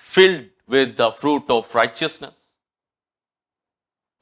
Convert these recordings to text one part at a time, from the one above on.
filled with the fruit of righteousness,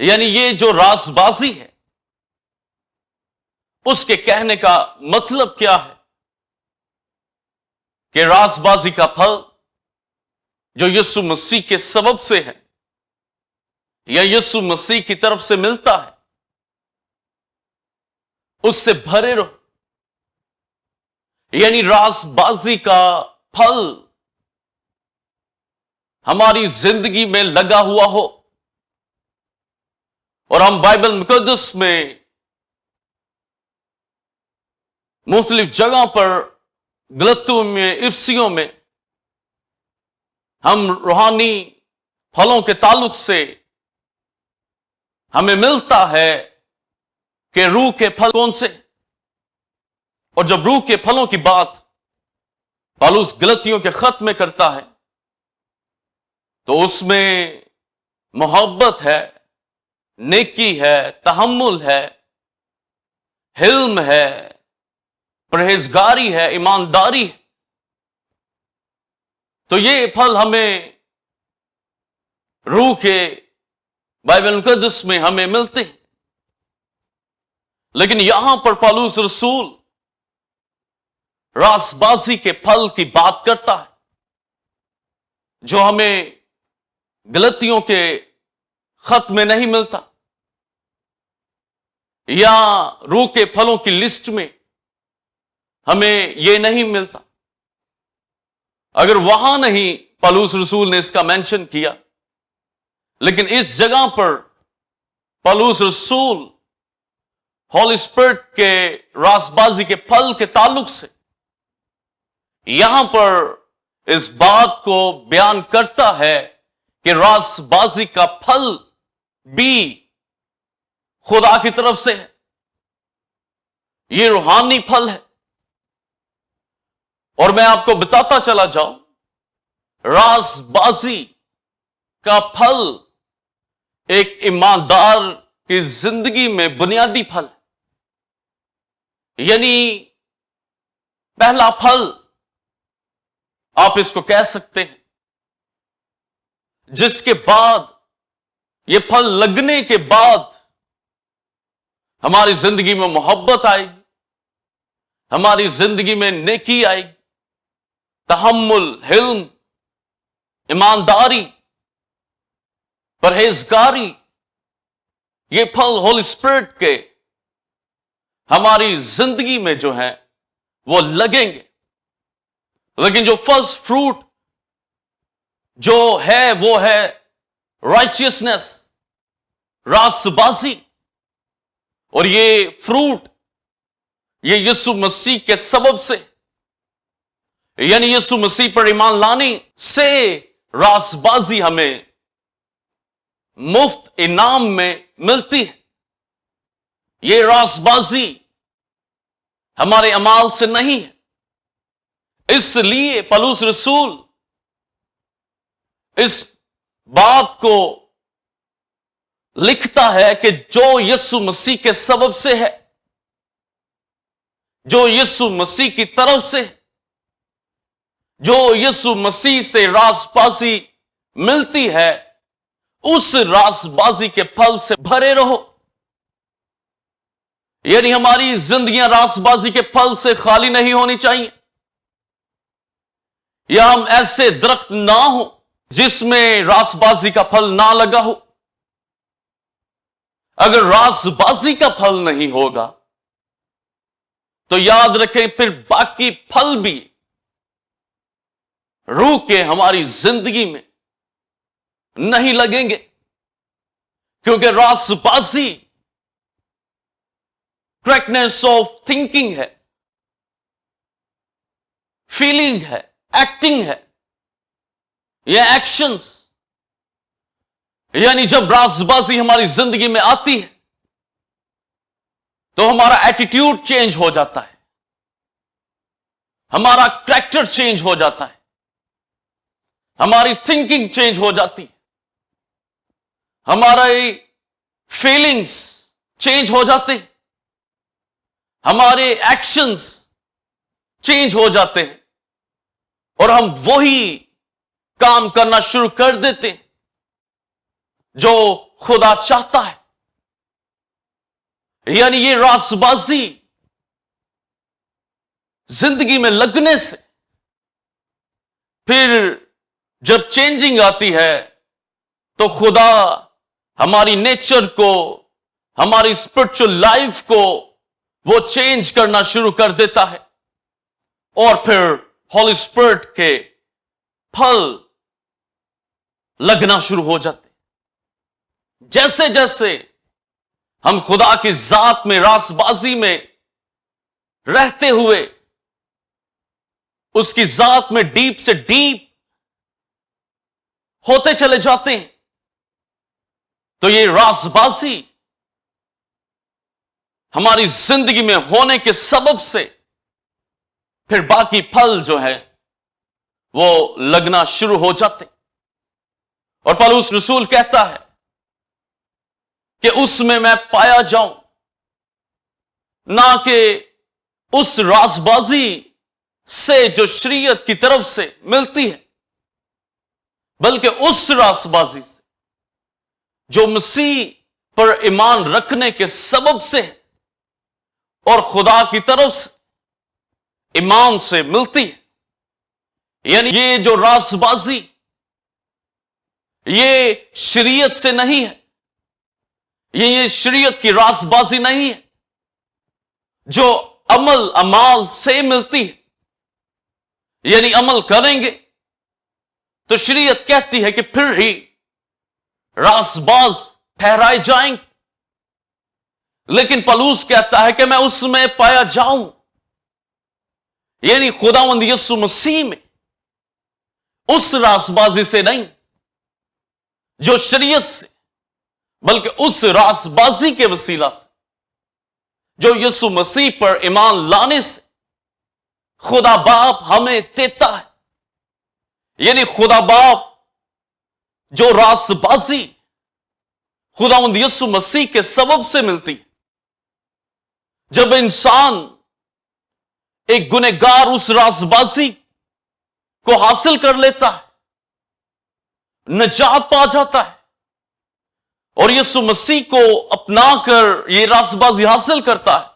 یعنی یہ جو راز بازی ہے، اس کے کہنے کا مطلب کیا ہے کہ راز بازی کا پھل جو یسوع مسیح کے سبب سے ہے یا یسوع مسیح کی طرف سے ملتا ہے، اس سے بھرے رہو. یعنی راز بازی کا پھل ہماری زندگی میں لگا ہوا ہو. اور ہم بائبل مقدس میں مختلف جگہوں پر، غلطیوں میں، افسیوں میں، ہم روحانی پھلوں کے تعلق سے ہمیں ملتا ہے کہ روح کے پھل کون سے. اور جب روح کے پھلوں کی بات پالوس غلطیوں کے خط میں کرتا ہے تو اس میں محبت ہے، نیکی ہے، تحمل ہے، حلم ہے، پرہیزگاری ہے، ایمانداری ہے. تو یہ پھل ہمیں روح کے بائبل مقدس میں ہمیں ملتے ہیں. لیکن یہاں پر پالوس رسول راز بازی کے پھل کی بات کرتا ہے جو ہمیں غلطیوں کے خط میں نہیں ملتا یا روح کے پھلوں کی لسٹ میں ہمیں یہ نہیں ملتا. اگر وہاں نہیں پالوس رسول نے اس کا مینشن کیا، لیکن اس جگہ پر پالوس رسول ہولی اسپرٹ کے راز بازی کے پھل کے تعلق سے یہاں پر اس بات کو بیان کرتا ہے کہ راز بازی کا پھل بھی خدا کی طرف سے ہے. یہ روحانی پھل ہے. اور میں آپ کو بتاتا چلا جاؤں، راز بازی کا پھل ایک ایماندار کی زندگی میں بنیادی پھل ہے. یعنی پہلا پھل آپ اس کو کہہ سکتے ہیں جس کے بعد، یہ پھل لگنے کے بعد ہماری زندگی میں محبت آئے گی، ہماری زندگی میں نیکی آئے گی، تحمل، حلم، ایمانداری، پرہیزگاری. یہ پھل ہولی اسپرٹ کے ہماری زندگی میں جو ہیں وہ لگیں گے. لیکن جو فرسٹ فروٹ جو ہے وہ ہے رائچیسنس، راست بازی. اور یہ فروٹ یہ یسوع مسیح کے سبب سے، یعنی یسوع مسیح پر ایمان لانے سے راست بازی ہمیں مفت انعام میں ملتی ہے. یہ راست بازی ہمارے اعمال سے نہیں ہے. اس لیے پالوس رسول اس بات کو لکھتا ہے کہ جو یسوع مسیح کے سبب سے ہے، جو یسوع مسیح کی طرف سے، جو یسوع مسیح سے راز بازی ملتی ہے، اس راز بازی کے پھل سے بھرے رہو. یعنی ہماری زندگیاں راز بازی کے پھل سے خالی نہیں ہونی چاہیے، یا ہم ایسے درخت نہ ہوں جس میں راز بازی کا پھل نہ لگا ہو. اگر راز بازی کا پھل نہیں ہوگا تو یاد رکھیں پھر باقی پھل بھی روح کے ہماری زندگی میں نہیں لگیں گے. کیونکہ راز بازی کریکٹنس آف تھنکنگ ہے، فیلنگ ہے، ایکٹنگ ہے، یہ ایکشنز. یعنی جب راز بازی ہماری زندگی میں آتی ہے تو ہمارا ایٹیٹیوڈ چینج ہو جاتا ہے، ہمارا کریکٹر چینج ہو جاتا ہے، ہماری تھنکنگ چینج ہو جاتی ہے، ہماری فیلنگز چینج ہو جاتے ہیں، ہمارے ایکشنز چینج ہو جاتے ہیں، اور ہم وہی کام کرنا شروع کر دیتے ہیں جو خدا چاہتا ہے. یعنی یہ راست بازی زندگی میں لگنے سے پھر جب چینجنگ آتی ہے تو خدا ہماری نیچر کو، ہماری اسپرچل لائف کو وہ چینج کرنا شروع کر دیتا ہے، اور پھر ہولی اسپرٹ کے پھل لگنا شروع ہو جاتے. جیسے جیسے ہم خدا کی ذات میں راست بازی میں رہتے ہوئے اس کی ذات میں ڈیپ سے ڈیپ ہوتے چلے جاتے ہیں، تو یہ راست بازی ہماری زندگی میں ہونے کے سبب سے پھر باقی پھل جو ہے وہ لگنا شروع ہو جاتے. اور پولس رسول کہتا ہے کہ اس میں پایا جاؤں، نہ کہ اس راست بازی سے جو شریعت کی طرف سے ملتی ہے، بلکہ اس راست بازی سے جو مسیح پر ایمان رکھنے کے سبب سے اور خدا کی طرف سے ایمان سے ملتی ہے. یعنی یہ جو راست بازی یہ شریعت سے نہیں ہے، یہ شریعت کی راست بازی نہیں ہے جو عمل اعمال سے ملتی ہے. یعنی عمل کریں گے تو شریعت کہتی ہے کہ پھر ہی راست باز ٹھہرائے جائیں گے. لیکن پولس کہتا ہے کہ میں اس میں پایا جاؤں، یعنی خداوند یسوع مسیح میں، اس راست بازی سے نہیں جو شریعت سے، بلکہ اس راست بازی کے وسیلہ سے جو یسوع مسیح پر ایمان لانے سے خدا باپ ہمیں دیتا ہے. یعنی خدا باپ جو راست بازی خداوند یسوع مسیح کے سبب سے ملتی ہے. جب انسان ایک گنہگار اس راست بازی کو حاصل کر لیتا ہے، نجات پا جاتا ہے اور یسوع مسیح کو اپنا کر یہ راست بازی حاصل کرتا ہے،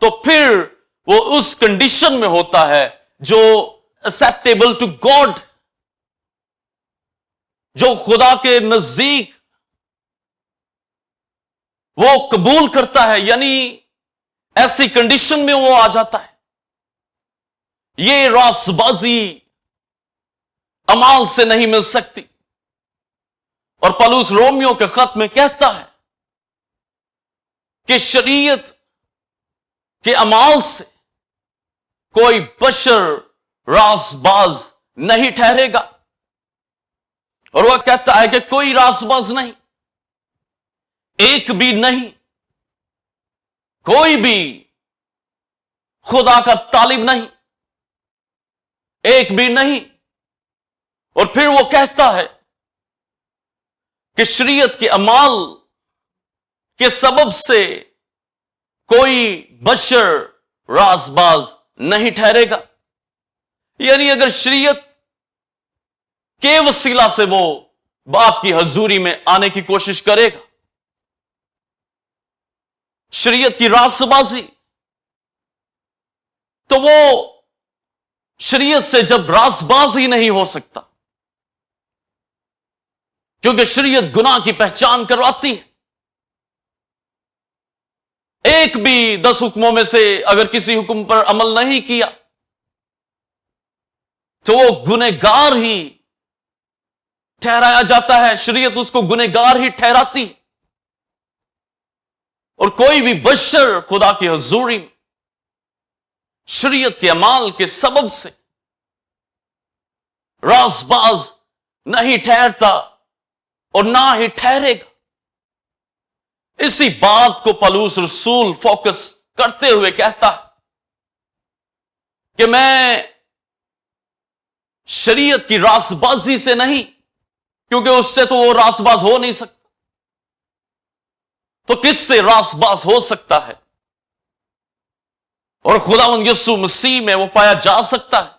تو پھر وہ اس کنڈیشن میں ہوتا ہے جو ایکسیپٹیبل ٹو گاڈ، جو خدا کے نزدیک وہ قبول کرتا ہے. یعنی ایسی کنڈیشن میں وہ آ جاتا ہے. یہ راست بازی اعمال سے نہیں مل سکتی. اور پولس رومیو کے خط میں کہتا ہے کہ شریعت کے اعمال سے کوئی بشر راست باز نہیں ٹھہرے گا. اور وہ کہتا ہے کہ کوئی راست باز نہیں، ایک بھی نہیں، کوئی بھی خدا کا طالب نہیں، ایک بھی نہیں. اور پھر وہ کہتا ہے کہ شریعت کے اعمال کے سبب سے کوئی بشر راست باز نہیں ٹھہرے گا. یعنی اگر شریعت کے وسیلہ سے وہ باپ کی حضوری میں آنے کی کوشش کرے گا، شریعت کی راست بازی، تو وہ شریعت سے جب راست باز ہی نہیں ہو سکتا، کیونکہ شریعت گناہ کی پہچان کرواتی ہے. ایک بھی 10 حکموں میں سے اگر کسی حکم پر عمل نہیں کیا تو وہ گنہگار ہی ٹھہرایا جاتا ہے. شریعت اس کو گنہگار ہی ٹھہراتی ہے. اور کوئی بھی بشر خدا کی حضوری میں شریعت کے اعمال کے سبب سے راست باز نہیں ٹھہرتا اور نہ ہی ٹھہرے گا. اسی بات کو پولس رسول فوکس کرتے ہوئے کہتا ہے کہ میں شریعت کی راست بازی سے نہیں، کیونکہ اس سے تو وہ راست باز ہو نہیں سکتا، تو کس سے راست باز ہو سکتا ہے؟ اور خداوند یسوع مسیح میں وہ پایا جا سکتا ہے.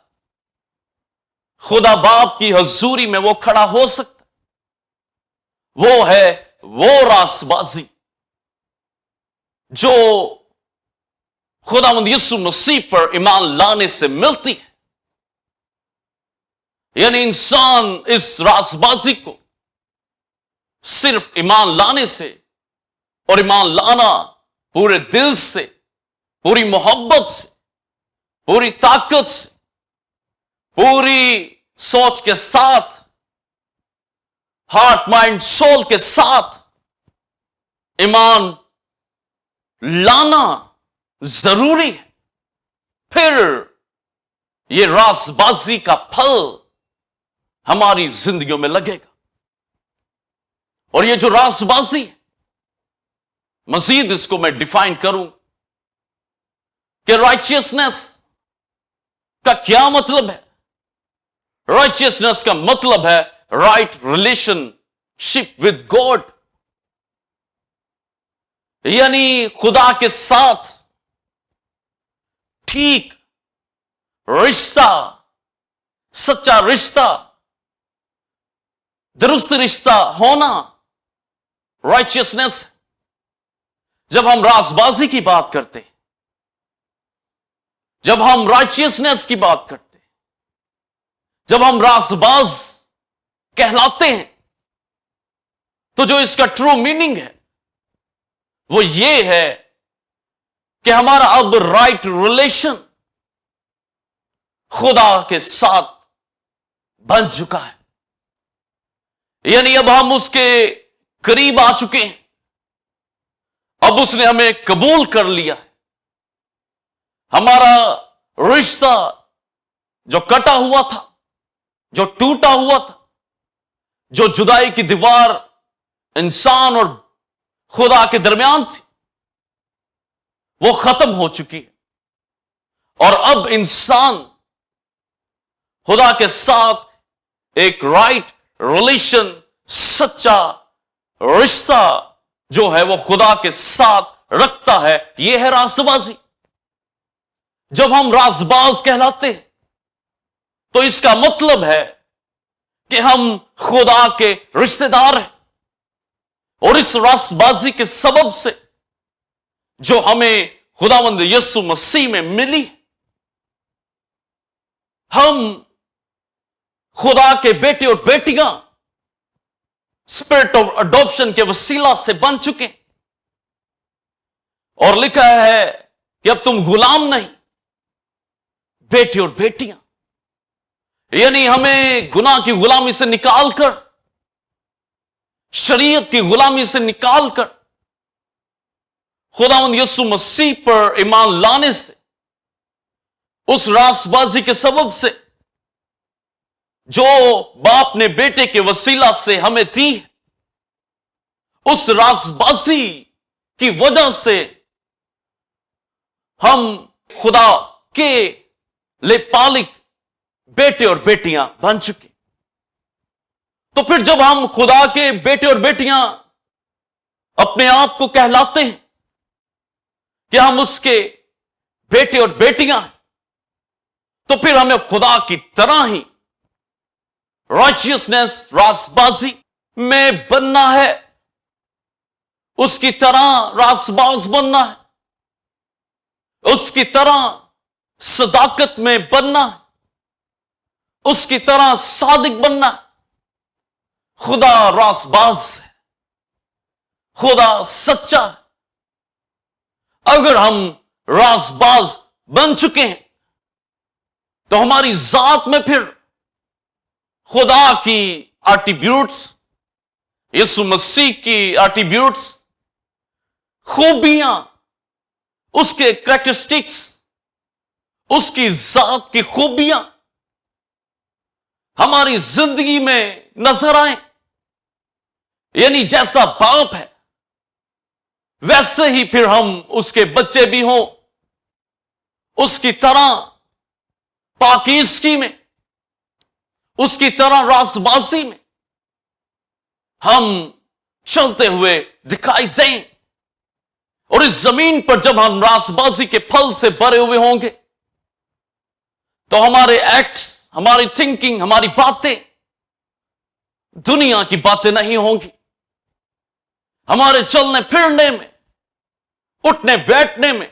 خدا باپ کی حضوری میں وہ کھڑا ہو سکتا ہے. وہ ہے وہ راست بازی جو خداوند یسوع مسیح پر ایمان لانے سے ملتی ہے. یعنی انسان اس راست بازی کو صرف ایمان لانے سے، اور ایمان لانا پورے دل سے، پوری محبت سے، پوری طاقت سے، پوری سوچ کے ساتھ، ہارٹ مائنڈ سول کے ساتھ ایمان لانا ضروری ہے. پھر یہ راست بازی کا پھل ہماری زندگیوں میں لگے گا. اور یہ جو راست بازی ہے، مزید اس کو میں ڈیفائن کروں کہ رائچیسنس کا کیا مطلب ہے. رائچیسنس کا مطلب ہے right relation ship with God, یعنی خدا کے ساتھ ٹھیک رشتہ، سچا رشتہ، درست رشتہ ہونا رائچیسنس. جب ہم راست بازی کی بات کرتے، جب ہم رائچیسنس کی بات کرتے، جب ہم راست باز کہلاتے ہیں، تو جو اس کا ٹرو میننگ ہے وہ یہ ہے کہ ہمارا اب رائٹ ریلیشن خدا کے ساتھ بن چکا ہے. یعنی اب ہم اس کے قریب آ چکے ہیں، اب اس نے ہمیں قبول کر لیا ہے. ہمارا رشتہ جو کٹا ہوا تھا، جو ٹوٹا ہوا تھا، جو جدائی کی دیوار انسان اور خدا کے درمیان تھی، وہ ختم ہو چکی ہے. اور اب انسان خدا کے ساتھ ایک رائٹ ریلیشن، سچا رشتہ جو ہے وہ خدا کے ساتھ رکھتا ہے. یہ ہے راست بازی. جب ہم راست باز کہلاتے ہیں تو اس کا مطلب ہے کہ ہم خدا کے رشتہ دار ہیں. اور اس راست بازی کے سبب سے جو ہمیں خداوند یسوع مسیح میں ملی، ہم خدا کے بیٹے اور بیٹیاں اسپرٹ آف اڈاپشن کے وسیلہ سے بن چکے. اور لکھا ہے کہ اب تم غلام نہیں، بیٹے اور بیٹیاں. یعنی ہمیں گناہ کی غلامی سے نکال کر، شریعت کی غلامی سے نکال کر، خداوند یسوع مسیح پر ایمان لانے سے، اس راست بازی کے سبب سے جو باپ نے بیٹے کے وسیلہ سے ہمیں دی، اس راست بازی کی وجہ سے ہم خدا کے پالک بیٹے اور بیٹیاں بن چکے. تو پھر جب ہم خدا کے بیٹے اور بیٹیاں اپنے آپ کو کہلاتے ہیں کہ ہم اس کے بیٹے اور بیٹیاں ہیں، تو پھر ہمیں خدا کی طرح ہی رائچیسنس، راست بازی میں بننا ہے. اس کی طرح راست باز بننا ہے، اس کی طرح صداقت میں بننا ہے، اس کی طرح صادق بننا ہے. خدا راست باز ہے، خدا سچا ہے. اگر ہم راست باز بن چکے ہیں تو ہماری ذات میں پھر خدا کی ایٹریبیوٹس، یسوع مسیح کی ایٹریبیوٹس، خوبیاں، اس کے کریکٹرسٹکس، اس کی ذات کی خوبیاں ہماری زندگی میں نظر آئیں. یعنی جیسا باپ ہے ویسے ہی پھر ہم اس کے بچے بھی ہوں. اس کی طرح پاکیزگی میں، اس کی طرح راست بازی میں ہم چلتے ہوئے دکھائی دیں. اور اس زمین پر جب ہم راست بازی کے پھل سے بھرے ہوئے ہوں گے تو ہمارے ایکٹ، ہماری تھنکنگ، ہماری باتیں دنیا کی باتیں نہیں ہوں گی. ہمارے چلنے پھرنے میں، اٹھنے بیٹھنے میں،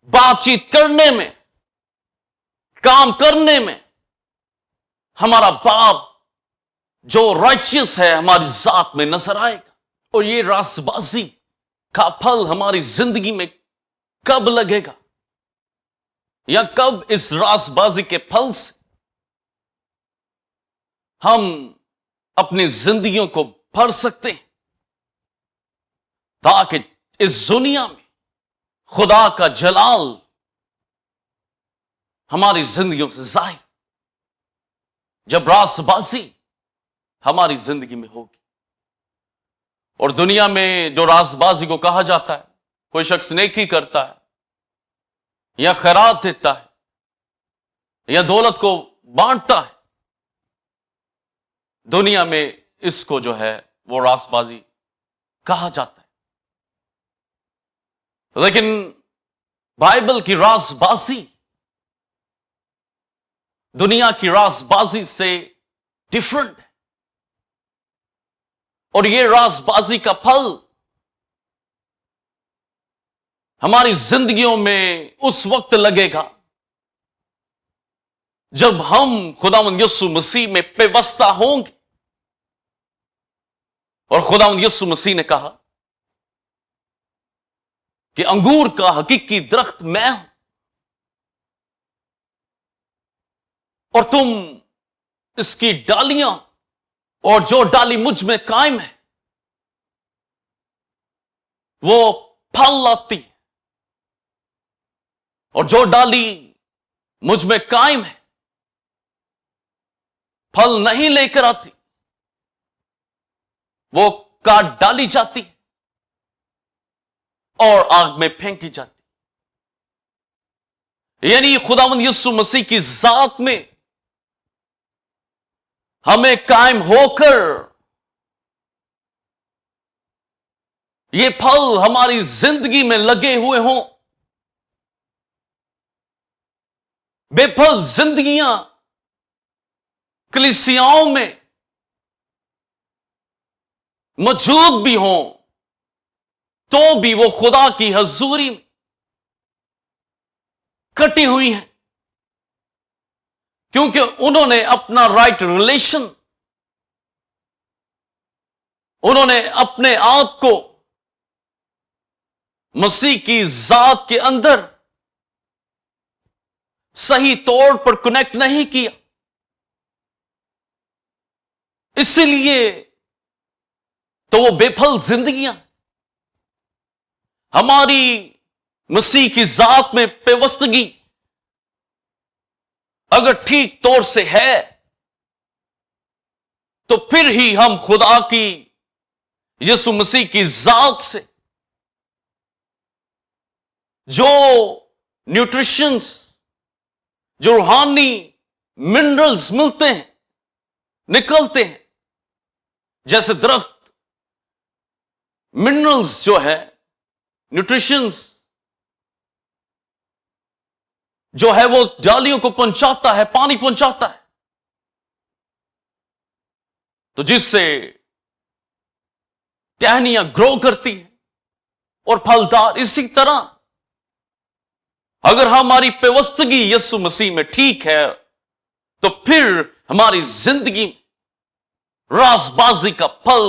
بات چیت کرنے میں، کام کرنے میں ہمارا باپ جو رائچیس ہے ہماری ذات میں نظر آئے گا. اور یہ راست بازی کا پھل ہماری زندگی میں کب لگے گا، یا کب اس راست بازی کے پھل سے ہم اپنی زندگیوں کو بھر سکتے ہیں، تاکہ اس دنیا میں خدا کا جلال ہماری زندگیوں سے ظاہر جب راست بازی ہماری زندگی میں ہوگی. اور دنیا میں جو راست بازی کو کہا جاتا ہے، کوئی شخص نیکی کرتا ہے یا خیرات دیتا ہے یا دولت کو بانٹتا ہے، دنیا میں اس کو جو ہے وہ راست بازی کہا جاتا ہے. لیکن بائبل کی راست بازی دنیا کی راست بازی سے ڈیفرنٹ ہے. اور یہ راست بازی کا پھل ہماری زندگیوں میں اس وقت لگے گا جب ہم خداوند یسوع مسیح میں پیوستہ ہوں گے. اور خداوند یسوع مسیح نے کہا کہ انگور کا حقیقی درخت میں ہوں اور تم اس کی ڈالیاں، اور جو ڈالی مجھ میں قائم ہے وہ پھل لاتی ہے، اور جو ڈالی مجھ میں قائم ہے پھل نہیں لے کر آتی، وہ کاٹ ڈالی جاتی ہے اور آگ میں پھینکی جاتی. یعنی خداوند یسوع مسیح کی ذات میں ہمیں قائم ہو کر یہ پھل ہماری زندگی میں لگے ہوئے ہوں. بے پھل زندگیاں کلیسیاؤں میں موجود بھی ہوں تو بھی وہ خدا کی حضوری میں کٹی ہوئی ہیں، کیونکہ انہوں نے اپنا رائٹ ریلیشن، انہوں نے اپنے آپ کو مسیح کی ذات کے اندر صحیح طور پر کنیکٹ نہیں کیا. اسی لیے تو وہ بے پھل زندگیاں ہماری مسیح کی ذات میں پیوستگی اگر ٹھیک طور سے ہے تو پھر ہی ہم خدا کی یسوع مسیح کی ذات سے جو نیوٹریشنز، جو روحانی منرلز ملتے ہیں، نکلتے ہیں، جیسے درخت منرلز جو ہے، نیوٹریشنز جو ہے وہ ڈالیوں کو پہنچاتا ہے، پانی پہنچاتا ہے، تو جس سے ٹہنیاں گرو کرتی ہیں اور پھلدار. اسی طرح اگر ہماری پیوستگی یسوع مسیح میں ٹھیک ہے تو پھر ہماری زندگی میں راست بازی کا پھل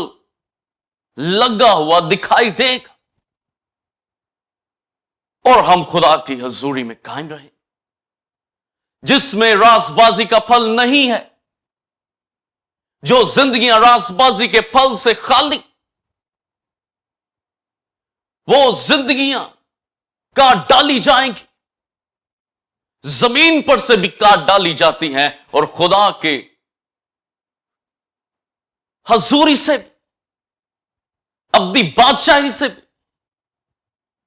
لگا ہوا دکھائی دے گا اور ہم خدا کی حضوری میں قائم رہیں. جس میں راست بازی کا پھل نہیں ہے، جو زندگیاں راست بازی کے پھل سے خالی، وہ زندگیاں کاٹ ڈالی جائیں گی، زمین پر سے بھی کاٹ ڈالی جاتی ہیں اور خدا کے حضوری سے بھی، ابدی بادشاہی سے بھی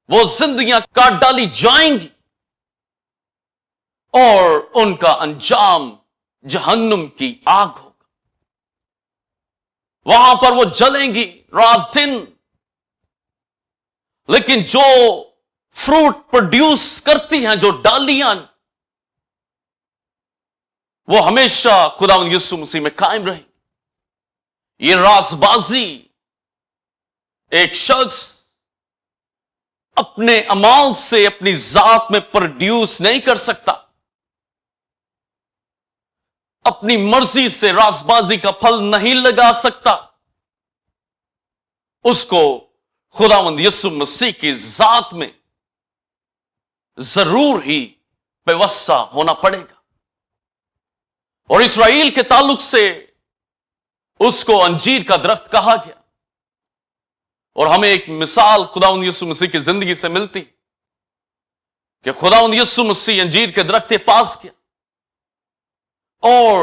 وہ زندگیاں کاٹ ڈالی جائیں گی اور ان کا انجام جہنم کی آگ ہوگا. وہاں پر وہ جلیں گی رات دن، لیکن جو فروٹ پروڈیوس کرتی ہیں، جو ڈالیاں، وہ ہمیشہ خداوند یسوع مسیح میں قائم رہیں. یہ راست بازی ایک شخص اپنے اعمال سے اپنی ذات میں پروڈیوس نہیں کر سکتا، اپنی مرضی سے راست بازی کا پھل نہیں لگا سکتا، اس کو خداوند یسوع مسیح کی ذات میں ضرور ہی پیوستہ ہونا پڑے گا۔ اور اسرائیل کے تعلق سے اس کو انجیر کا درخت کہا گیا، اور ہمیں ایک مثال خداوند یسوع مسیح کی زندگی سے ملتی کہ خداوند یسوع مسیح انجیر کے درخت کے پاس گیا اور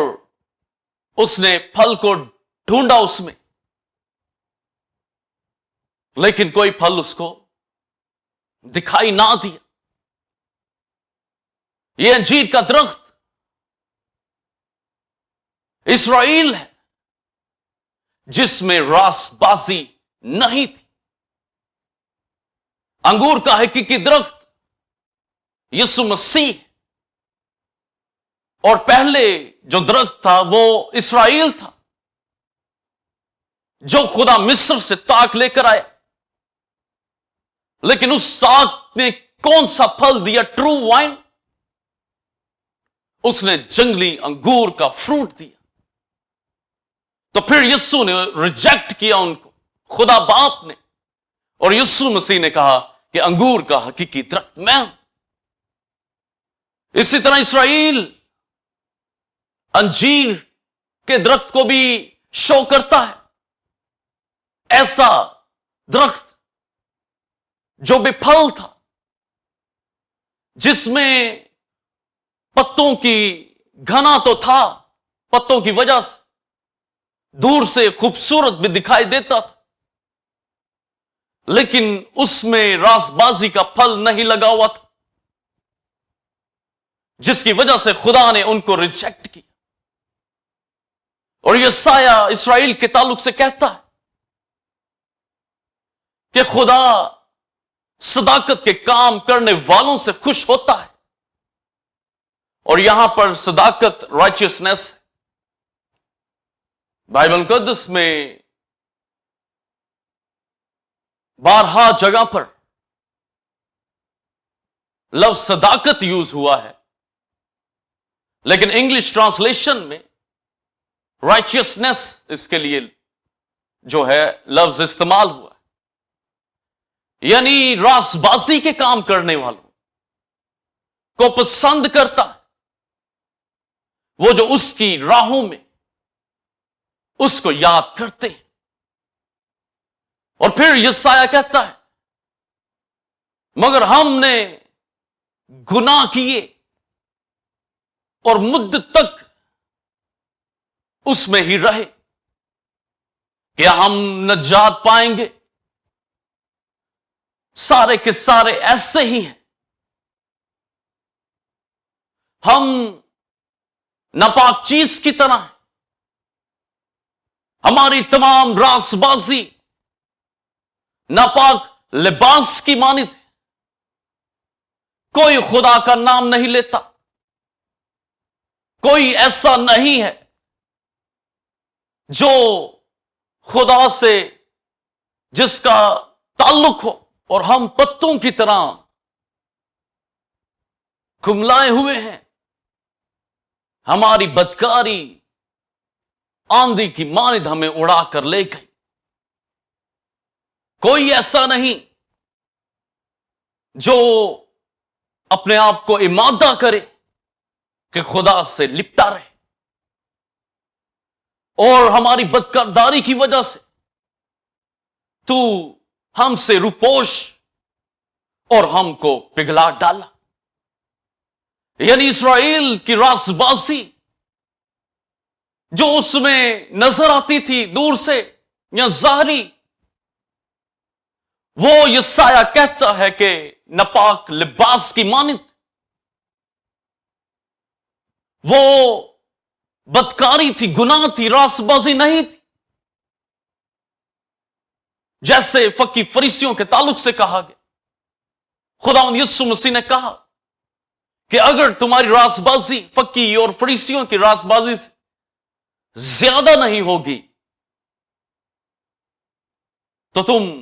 اس نے پھل کو ڈھونڈا اس میں، لیکن کوئی پھل اس کو دکھائی نہ دیا۔ یہ انجیر کا درخت اسرائیل ہے جس میں راست بازی نہیں تھی۔ انگور کا حقیقی درخت یسوع مسیح، اور پہلے جو درخت تھا وہ اسرائیل تھا جو خدا مصر سے تاک لے کر آیا، لیکن اس ساک نے کون سا پھل دیا؟ ٹرو وائن۔ اس نے جنگلی انگور کا فروٹ دیا۔ تو پھر یسوع نے ریجیکٹ کیا ان کو، خدا باپ نے، اور یسوع مسیح نے کہا کہ انگور کا حقیقی درخت میں ہوں۔ اسی طرح اسرائیل انجیر کے درخت کو بھی شو کرتا ہے، ایسا درخت جو بے پھل تھا، جس میں پتوں کی گھنا تو تھا، پتوں کی وجہ سے دور سے خوبصورت بھی دکھائی دیتا تھا، لیکن اس میں راست بازی کا پھل نہیں لگا ہوا تھا، جس کی وجہ سے خدا نے ان کو ریجیکٹ کیا۔ اور یسایہ اسرائیل کے تعلق سے کہتا ہے کہ خدا صداقت کے کام کرنے والوں سے خوش ہوتا ہے، اور یہاں پر صداقت رائچسنس، بائبل مقدس میں بارہا جگہ پر لفظ صداقت یوز ہوا ہے، لیکن انگلش ٹرانسلیشن میں رائچسنس اس کے لیے جو ہے لفظ استعمال ہوا ہے، یعنی راست بازی کے کام کرنے والوں کو پسند کرتا ہے، وہ جو اس کی راہوں میں اس کو یاد کرتے ہیں۔ اور پھر یسایہ کہتا ہے مگر ہم نے گناہ کیے اور مدت تک اس میں ہی رہے، کیا ہم نجات پائیں گے؟ سارے کے سارے ایسے ہی ہیں، ہم ناپاک چیز کی طرح ہیں، ہماری تمام راست بازی ناپاک لباس کی مانند ہے، کوئی خدا کا نام نہیں لیتا، کوئی ایسا نہیں ہے جو خدا سے جس کا تعلق ہو، اور ہم پتوں کی طرح کملائے ہوئے ہیں، ہماری بدکاری آندھی کی مانند ہمیں اڑا کر لے گئی۔ کوئی ایسا نہیں جو اپنے آپ کو امادہ کرے کہ خدا سے لپٹا رہے، اور ہماری بدکرداری کی وجہ سے تو ہم سے روپوش اور ہم کو پگھلا ڈالا۔ یعنی اسرائیل کی راست بازی جو اس میں نظر آتی تھی دور سے یا ظاہری، وہ یسایہ کہتا ہے کہ ناپاک لباس کی مانند، وہ بدکاری تھی، گناہ تھی، راست بازی نہیں تھی، جیسے فقی فریسیوں کے تعلق سے کہا گیا۔ خداوند یسوع مسیح نے کہا کہ اگر تمہاری راست بازی فقی اور فریسیوں کی راست بازی سے زیادہ نہیں ہوگی تو تم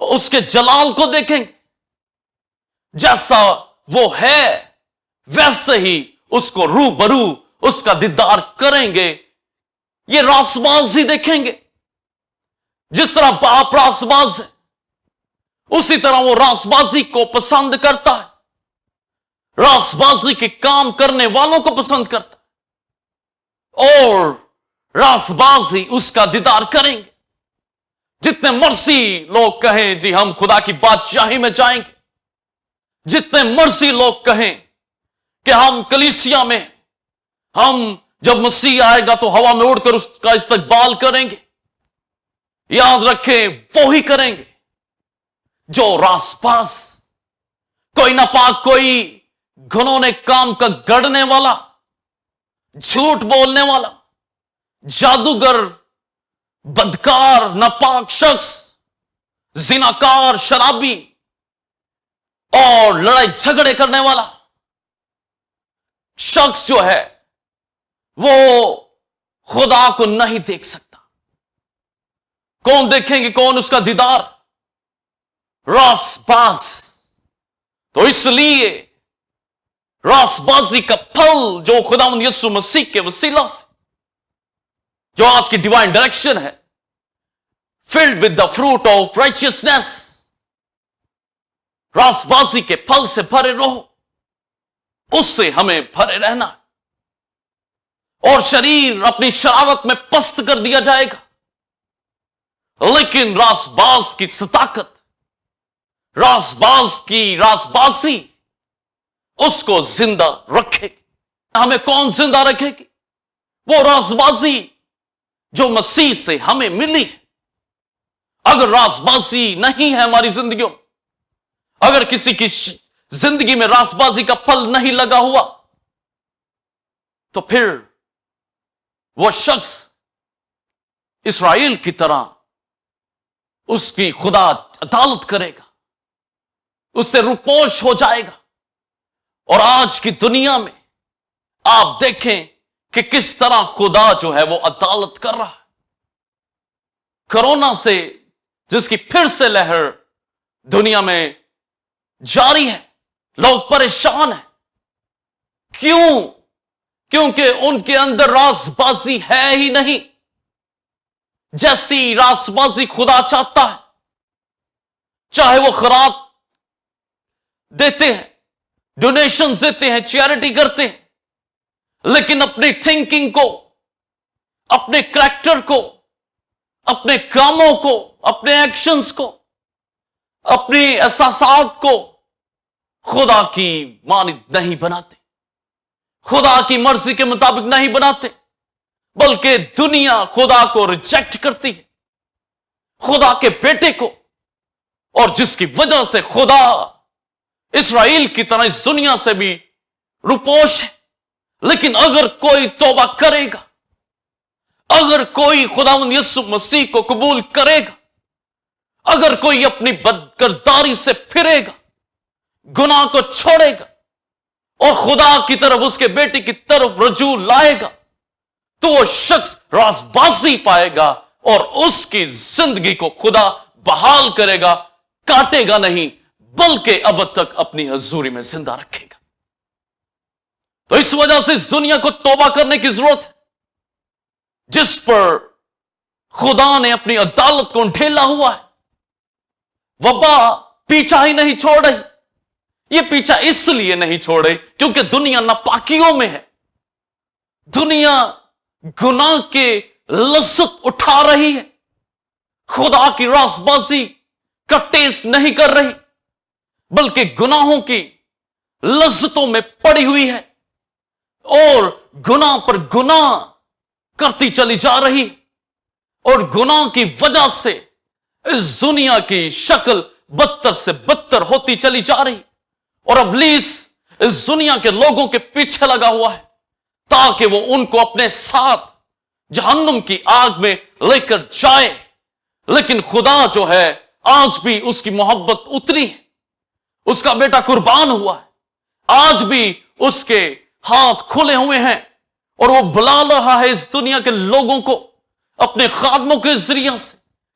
اس کے جلال کو دیکھیں گے، جیسا وہ ہے ویسے ہی اس کو روبرو اس کا دیدار کریں گے۔ یہ راست باز ہی دیکھیں گے، جس طرح باپ راست باز ہے اسی طرح وہ راست بازی کو پسند کرتا ہے، راست بازی کے کام کرنے والوں کو پسند کرتا ہے، اور راست باز ہی اس کا دیدار کریں گے۔ جتنے مرضی لوگ کہیں جی ہم خدا کی بادشاہی میں جائیں گے، جتنے مرضی لوگ کہیں کہ ہم کلیسیا میں، ہم جب مسیح آئے گا تو ہوا میں اڑ کر اس کا استقبال کریں گے، یاد رکھیں وہی کریں گے جو راست باز، کوئی ناپاک، کوئی گھنونے کام کا گڑنے والا، جھوٹ بولنے والا، جادوگر، بدکار، ناپاک شخص، زناکار، شرابی اور لڑائی جھگڑے کرنے والا شخص جو ہے وہ خدا کو نہیں دیکھ سکتا۔ کون دیکھیں گے؟ کون اس کا دیدار؟ راست باز۔ تو اس لیے راست بازی کا پھل جو خداوند یسوع مسیح کے وسیلہ سے، جو آج کی ڈیوائن ڈائریکشن ہے، filled with the fruit of righteousness، راست بازی کے پھل سے بھرے رہو، اس سے ہمیں بھرے رہنا، اور شریر اپنی شرارت میں پست کر دیا جائے گا، لیکن راست باز کی صداقت، راست باز کی راست بازی اس کو زندہ رکھے گی۔ ہمیں کون زندہ رکھے گی؟ وہ راست بازی جو مسیح سے ہمیں ملی ہے۔ اگر راست بازی نہیں ہے ہماری زندگیوں میں، اگر کسی کی زندگی میں راست بازی کا پھل نہیں لگا ہوا، تو پھر وہ شخص اسرائیل کی طرح اس کی خدا عدالت کرے گا، اس سے روپوش ہو جائے گا۔ اور آج کی دنیا میں آپ دیکھیں کہ کس طرح خدا جو ہے وہ عدالت کر رہا ہے۔ کرونا سے جس کی پھر سے لہر دنیا میں جاری ہے، لوگ پریشان ہیں۔ کیوں؟ کیونکہ ان کے اندر راست بازی ہے ہی نہیں، جیسی راست بازی خدا چاہتا ہے۔ چاہے وہ خیرات دیتے ہیں، ڈونیشنز دیتے ہیں، چیریٹی کرتے ہیں، لیکن اپنی تھنکنگ کو، اپنے کریکٹر کو، اپنے کاموں کو، اپنے ایکشنز کو، اپنی احساسات کو خدا کی مانند نہیں بناتے، خدا کی مرضی کے مطابق نہیں بناتے، بلکہ دنیا خدا کو ریجیکٹ کرتی ہے، خدا کے بیٹے کو، اور جس کی وجہ سے خدا اسرائیل کی طرح اس دنیا سے بھی روپوش ہے۔ لیکن اگر کوئی توبہ کرے گا، اگر کوئی خداوند یسوع مسیح کو قبول کرے گا، اگر کوئی اپنی بدکرداری سے پھرے گا، گناہ کو چھوڑے گا اور خدا کی طرف، اس کے بیٹے کی طرف رجوع لائے گا، تو وہ شخص راست بازی پائے گا اور اس کی زندگی کو خدا بحال کرے گا، کاٹے گا نہیں، بلکہ اب تک اپنی حضوری میں زندہ رکھے گا۔ تو اس وجہ سے اس دنیا کو توبہ کرنے کی ضرورت ہے، جس پر خدا نے اپنی عدالت کو ڈھیلا ہوا ہے۔ وبا پیچھا ہی نہیں چھوڑ رہی۔ یہ پیچھا اس لیے نہیں چھوڑ رہی کیونکہ دنیا ناپاکیوں میں ہے، دنیا گناہ کے لذت اٹھا رہی ہے، خدا کی راست بازی کا ٹیسٹ نہیں کر رہی، بلکہ گناہوں کی لذتوں میں پڑی ہوئی ہے اور گناہ پر گناہ کرتی چلی جا رہی، اور گناہ کی وجہ سے اس دنیا کی شکل بدتر سے بدتر ہوتی چلی جا رہی، اور ابلیس اس دنیا کے لوگوں کے پیچھے لگا ہوا ہے تاکہ وہ ان کو اپنے ساتھ جہنم کی آگ میں لے کر جائے۔ لیکن خدا جو ہے آج بھی اس کی محبت اتری ہے، اس کا بیٹا قربان ہوا ہے، آج بھی اس کے ہاتھ کھلے ہوئے ہیں اور وہ بلا رہا ہے اس دنیا کے لوگوں کو اپنے خادموں کے ذریعے سے،